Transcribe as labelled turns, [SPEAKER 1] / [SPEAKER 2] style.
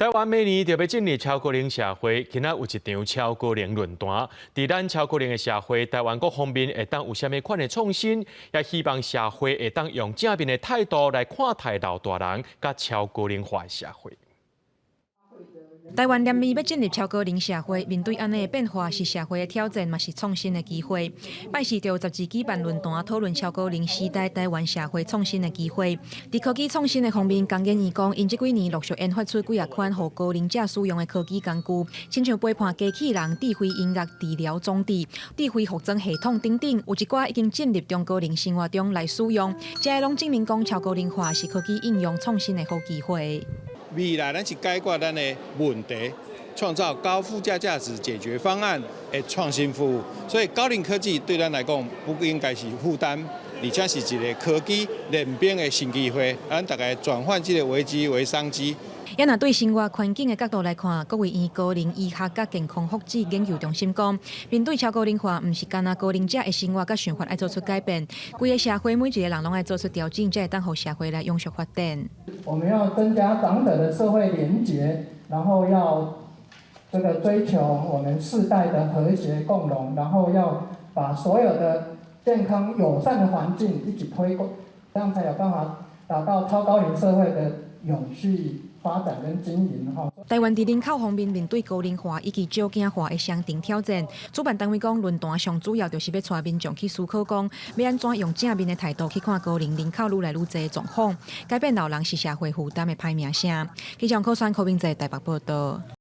[SPEAKER 1] 台湾每年就要进入超高龄社会，今仔有一场超高龄论坛。伫咱超高龄的社会，台湾各方面会当有啥物款的创新？也希望社会会当用正面的态度来看待老大人甲超高龄化的社会。
[SPEAKER 2] 台湾连面要进入超高龄社会，面对安尼的变化，是社会的挑战，嘛是创新的机会。拜四就12举办论坛，讨论超高龄时代台湾社会创新的机会。伫科技创新的方面，工研院讲，因这几年陆续研发出几啊款互高龄者使用的科技工具，亲像陪伴机器人、智慧音乐治疗装置、智慧服装系统等等，有一寡已经进入中高龄生活中来使用。这拢证明讲超高龄化是科技应用创新的好机会。
[SPEAKER 3] 未来咱是解决咱的问题，创造高附加价值解决方案的创新服务。所以高龄科技对咱来讲不应该是负担，而且是一个科技两边的新机会。咱大概转换这个危机为商机。
[SPEAKER 2] 也若对生活环境的角度来看，各位院高龄医学甲健康福祉研究中心讲，面对超高龄化，毋是干那高龄者的生活甲想法爱做出改变，规个社会每一个人拢爱做出调整，才会当互社会来永续发展。
[SPEAKER 4] 我们要增加长者的社会连结，然后要追求我们世代的和谐共荣，然后要把所有的健康友善的环境一起推广，这样才有办法达到超高龄社会的永续发展跟经营哈。
[SPEAKER 2] 台湾伫人口方面面对高龄化以及少子化的双重挑战，主办单位讲，论坛上主要就是要带民众去思考讲，要安怎用正面的态度去看高龄人口愈来愈侪的状况，改变老人是社会负担的歹名声。记者柯川、柯明在台北报道。